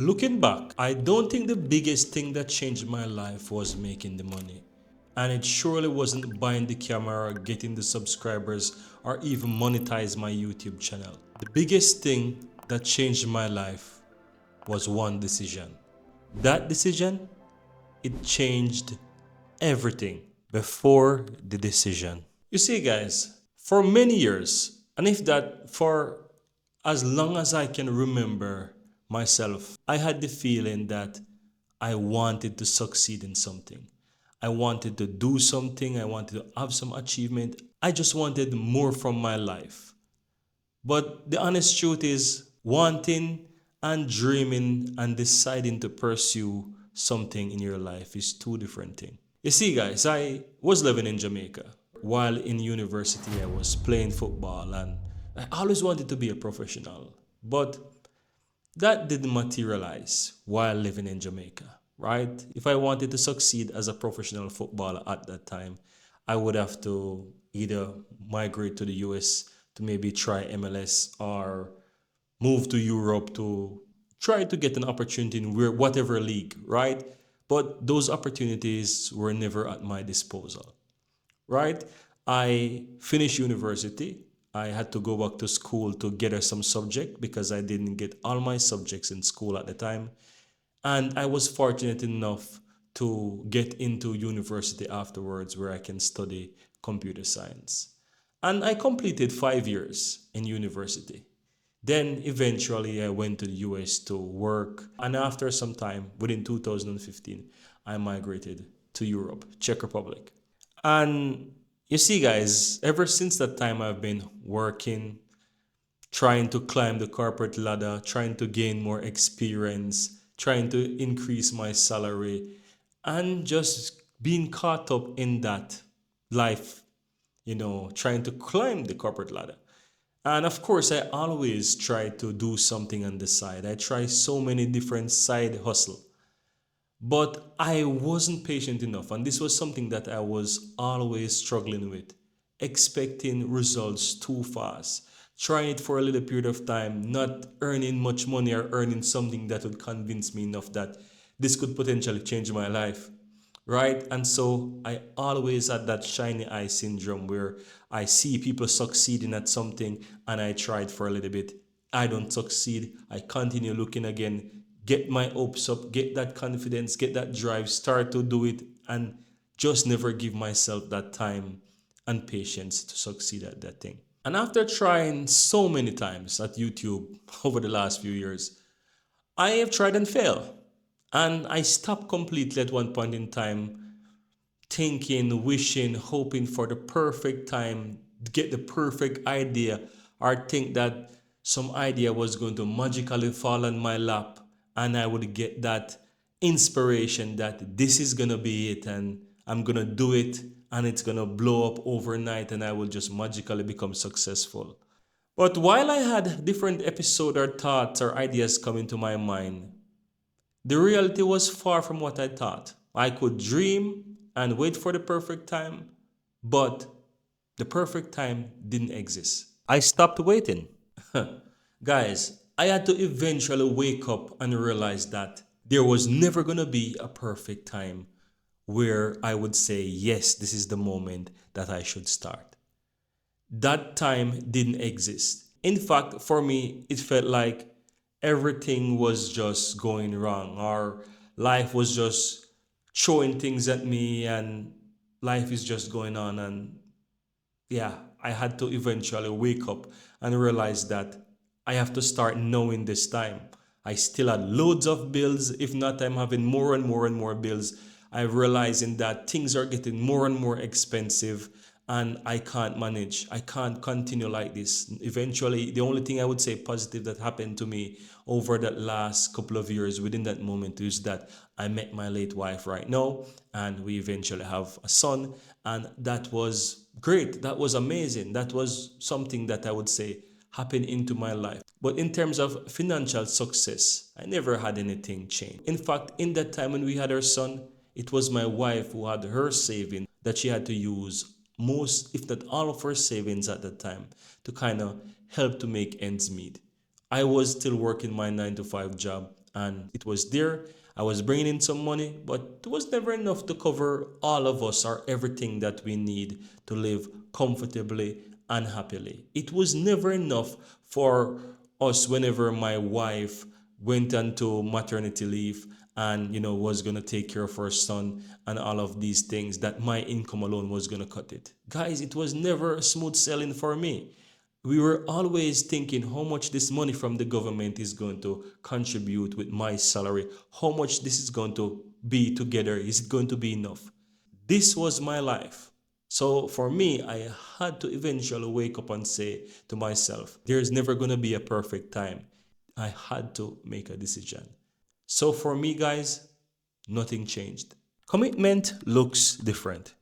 Looking back, I don't think the biggest thing that changed my life was making the money. And it surely wasn't buying the camera, getting the subscribers, or even monetize my YouTube channel. The biggest thing that changed my life was one decision. That decision, it changed everything before the decision. You see, guys, for many years, and if that for as long as I can remember myself, I had the feeling that I wanted to succeed in something. I wanted to do something. I wanted to have some achievement. I just wanted more from my life. But the honest truth is, wanting and dreaming and deciding to pursue something in your life is two different things. You see, guys, I was living in Jamaica. While in university, I was playing football and I always wanted to be a professional. But that didn't materialize while living in Jamaica, right? If I wanted to succeed as a professional footballer at that time, I would have to either migrate to the US to maybe try MLS or move to Europe to try to get an opportunity in whatever league, right? But those opportunities were never at my disposal, right? I finished university. I had to go back to school to get some subject because I didn't get all my subjects in school at the time. And I was fortunate enough to get into university afterwards where I can study computer science. And I completed 5 years in university. Then eventually I went to the US to work. And after some time, within 2015, I migrated to Europe, Czech Republic. And you see, guys, ever since that time, I've been working, trying to climb the corporate ladder, trying to gain more experience, trying to increase my salary, and just being caught up in that life, trying to climb the corporate ladder. And of course, I always try to do something on the side. I try so many different side hustle. But I wasn't patient enough, and this was something that I was always struggling with, expecting results too fast, trying it for a little period of time, not earning much money or earning something that would convince me enough that this could potentially change my life, right? And so I always had that shiny eye syndrome where I see people succeeding at something and I tried for a little bit. I don't succeed. I continue looking again, get my hopes up, get that confidence, get that drive, start to do it, and just never give myself that time and patience to succeed at that thing. And after trying so many times at YouTube over the last few years, I have tried and failed. And I stopped completely at one point in time, thinking, wishing, hoping for the perfect time, get the perfect idea, or think that some idea was going to magically fall on my lap and I would get that inspiration that this is going to be it and I'm going to do it and it's going to blow up overnight and I will just magically become successful. But while I had different episodes or thoughts or ideas come into my mind, the reality was far from what I thought. I could dream and wait for the perfect time, but the perfect time didn't exist. I stopped waiting. Guys, I had to eventually wake up and realize that there was never going to be a perfect time where I would say, yes, this is the moment that I should start. That time didn't exist. In fact, for me, it felt like everything was just going wrong, or life was just throwing things at me, and life is just going on. And yeah, I had to eventually wake up and realize that I have to start knowing this time. I still had loads of bills. If not, I'm having more and more and more bills. I'm realizing that things are getting more and more expensive and I can't manage. I can't continue like this. Eventually, the only thing I would say positive that happened to me over that last couple of years within that moment is that I met my late wife right now and we eventually have a son. And that was great. That was amazing. That was something that I would say happened into my life. But in terms of financial success, I never had anything change. In fact, in that time when we had our son, it was my wife who had her savings that she had to use most, if not all of her savings at that time to kind of help to make ends meet. I was still working my 9 to 5 job. and it was there. I was bringing in some money, but it was never enough to cover all of us or everything that we need to live comfortably and happily. It was never enough for us whenever my wife went into maternity leave and was going to take care of her son and all of these things, that my income alone was going to cut it. Guys, it was never smooth sailing for me. We were always thinking how much this money from the government is going to contribute with my salary, how much this is going to be together, is it going to be enough? This was my life. So for me, I had to eventually wake up and say to myself, there's never going to be a perfect time. I had to make a decision. So for me, guys, nothing changed. Commitment looks different.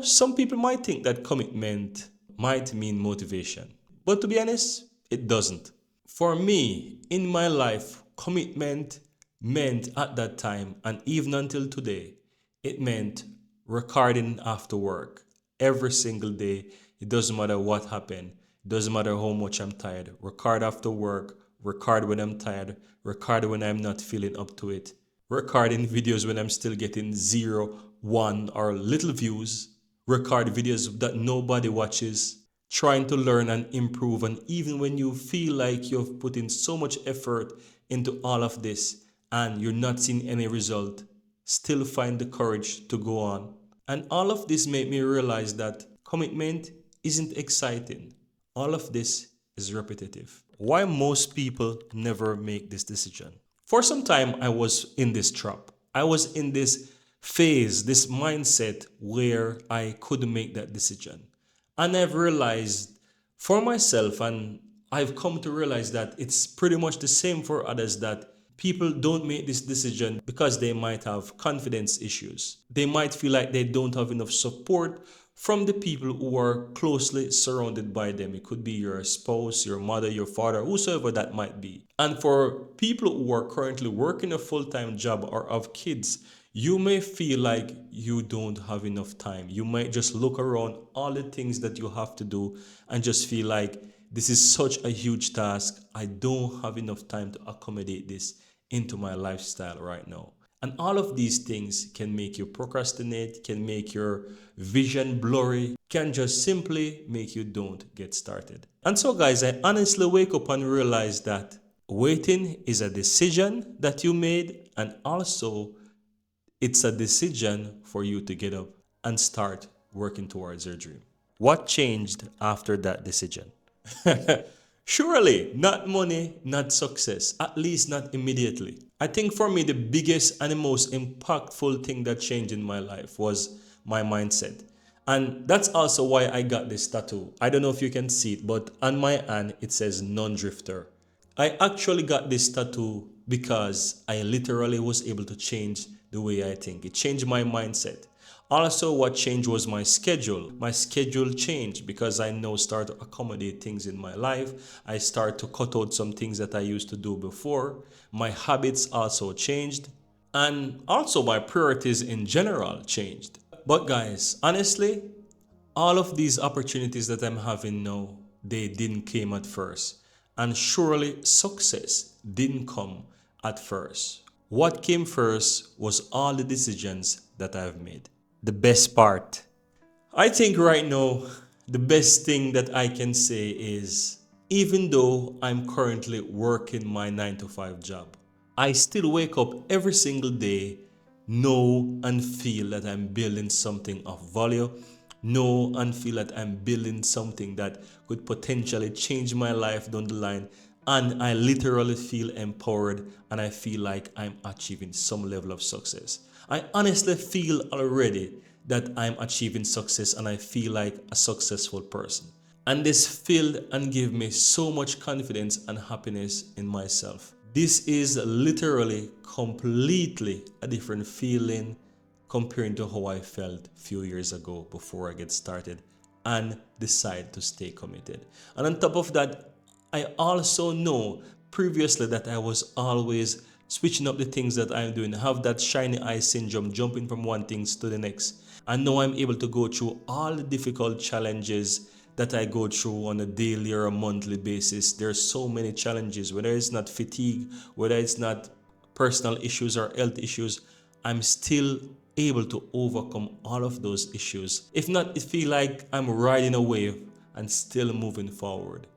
Some people might think that commitment might mean motivation, but to be honest, it doesn't. For me, in my life, commitment meant at that time, and even until today, it meant recording after work every single day. It doesn't matter what happened, it doesn't matter how much I'm tired. Record after work, record when I'm tired, record when I'm not feeling up to it, recording videos when I'm still getting 0, 1, or little views, record videos that nobody watches, trying to learn and improve. And even when you feel like you've put in so much effort into all of this and you're not seeing any result, still find the courage to go on. And all of this made me realize that commitment isn't exciting. All of this is repetitive. Why most people never make this decision? For some time, I was in this trap. I was in this phase, this mindset where I couldn't make that decision. And I've realized for myself, and I've come to realize that it's pretty much the same for others, that people don't make this decision because they might have confidence issues. They might feel like they don't have enough support from the people who are closely surrounded by them. It could be your spouse, your mother, your father, whosoever that might be. And for people who are currently working a full-time job or have kids, you may feel like you don't have enough time. You might just look around all the things that you have to do and just feel like this is such a huge task. I don't have enough time to accommodate this into my lifestyle right now. And all of these things can make you procrastinate, can make your vision blurry, can just simply make you don't get started. And so guys, I honestly wake up and realize that waiting is a decision that you made, and also it's a decision for you to get up and start working towards your dream. What changed after that decision? Surely not money, not success, at least not immediately. I think for me, the biggest and the most impactful thing that changed in my life was my mindset. And that's also why I got this tattoo. I don't know if you can see it, but on my hand, it says non-drifter. I actually got this tattoo because I literally was able to change the way I think. It changed my mindset. Also, what changed was my schedule. My schedule changed because I now start to accommodate things in my life. I start to cut out some things that I used to do before. My habits also changed. And also my priorities in general changed. But guys, honestly, all of these opportunities that I'm having now, they didn't come at first. And surely success didn't come at first. What came first was all the decisions that I've made. The best part, I think right now, the best thing that I can say is, even though I'm currently working my 9 to 5 job, I still wake up every single day, know and feel that I'm building something of value, know and feel that I'm building something that could potentially change my life down the line. And I literally feel empowered, and I feel like I'm achieving some level of success. I honestly feel already that I'm achieving success, and I feel like a successful person. And this filled and gave me so much confidence and happiness in myself. This is literally completely a different feeling comparing to how I felt a few years ago before I get started and decide to stay committed. And on top of that, I also know previously that I was always switching up the things that I'm doing, have that shiny eye syndrome, jumping from one thing to the next. And now I'm able to go through all the difficult challenges that I go through on a daily or a monthly basis. There's so many challenges, whether it's not fatigue, whether it's not personal issues or health issues, I'm still able to overcome all of those issues. If not, it feel like I'm riding a wave and still moving forward.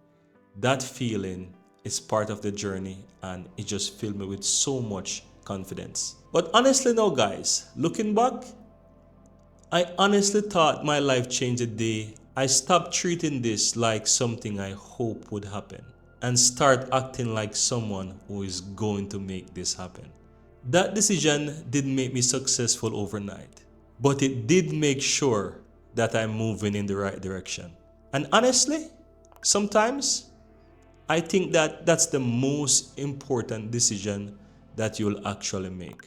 That feeling is part of the journey and it just filled me with so much confidence. But honestly now guys, looking back, I honestly thought my life changed the day I stopped treating this like something I hope would happen and start acting like someone who is going to make this happen. That decision didn't make me successful overnight, but it did make sure that I'm moving in the right direction. And honestly, sometimes I think that that's the most important decision that you'll actually make.